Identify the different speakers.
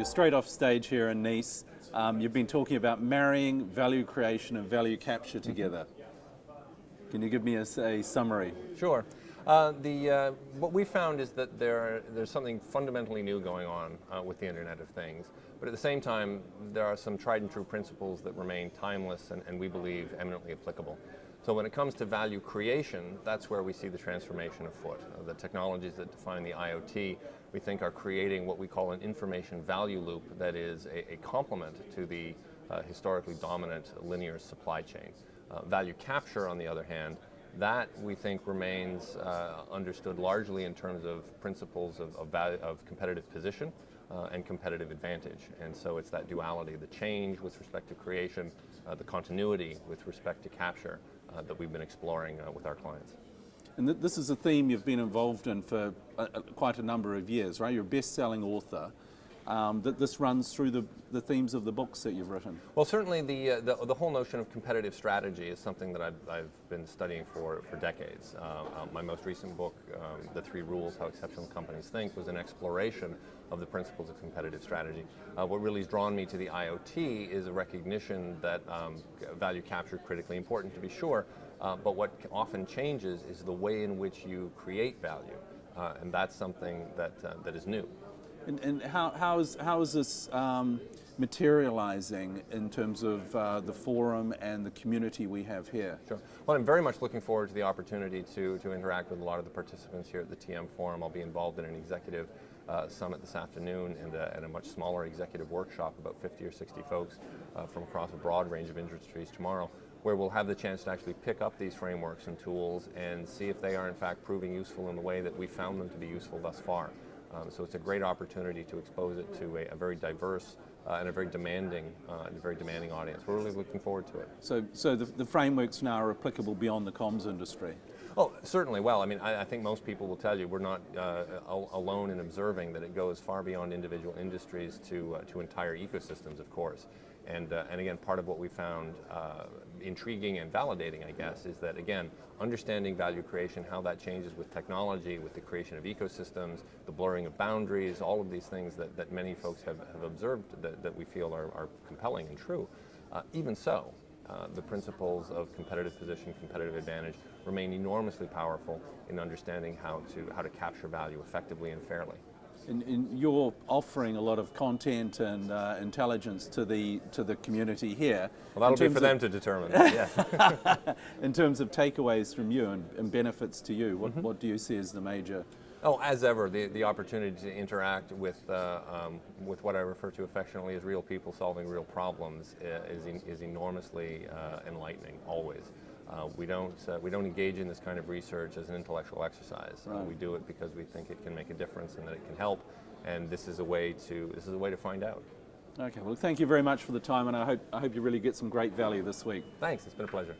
Speaker 1: You're straight off stage here in Nice. You've been talking about marrying value creation and value capture together. Can you give me a summary?
Speaker 2: Sure. What we found is that there's something fundamentally new going on with the Internet of Things, but at the same time, there are some tried and true principles that remain timeless and we believe eminently applicable. So when it comes to value creation, that's where we see the transformation afoot. The technologies that define the IoT, we think, are creating what we call an information value loop that is a complement to the historically dominant linear supply chain. Value capture, on the other hand, that we think remains understood largely in terms of principles of competitive position and competitive advantage. And so it's that duality, the change with respect to creation, the continuity with respect to capture that we've been exploring with our clients.
Speaker 1: And this is a theme you've been involved in for quite a number of years, right? You're a best-selling author. That this runs through the themes of the books that you've written.
Speaker 2: Well, certainly the whole notion of competitive strategy is something that I've been studying for decades. My most recent book, The 3 Rules, How Exceptional Companies Think, was an exploration of the principles of competitive strategy. What really has drawn me to the IoT is a recognition that value capture is critically important, to be sure, but what often changes is the way in which you create value, and that's something that is new.
Speaker 1: And how is this materializing in terms of the forum and the community we have here?
Speaker 2: Sure. Well, I'm very much looking forward to the opportunity to interact with a lot of the participants here at the TM Forum. I'll be involved in an executive summit this afternoon and a much smaller executive workshop, about 50 or 60 folks from across a broad range of industries tomorrow, where we'll have the chance to actually pick up these frameworks and tools and see if they are in fact proving useful in the way that we found them to be useful thus far. So it's a great opportunity to expose it to a very diverse and a very demanding audience. We're really looking forward to it.
Speaker 1: So the frameworks now are applicable beyond the comms industry?
Speaker 2: Oh, certainly. Well, I mean, I think most people will tell you we're not alone in observing that it goes far beyond individual industries to entire ecosystems, of course. And again, part of what we found intriguing and validating, I guess, is that, again, understanding value creation, how that changes with technology, with the creation of ecosystems, the blurring of boundaries, all of these things that many folks have observed that we feel are compelling and true. Even so, the principles of competitive position, competitive advantage remain enormously powerful in understanding how to capture value effectively and fairly.
Speaker 1: And you're offering a lot of content and intelligence to the community here.
Speaker 2: Well, that'll be for them to determine. Yes.
Speaker 1: In terms of takeaways from you and benefits to you, what do you see as the major?
Speaker 2: Oh, as ever, the opportunity to interact with what I refer to affectionately as real people solving real problems is enormously enlightening. Always. We don't engage in this kind of research as an intellectual exercise.
Speaker 1: Right.
Speaker 2: We do it because we think it can make a difference and that it can help, and this is a way to find out.
Speaker 1: Okay, well, thank you very much for the time, and I hope you really get some great value this week.
Speaker 2: Thanks, it's been a pleasure.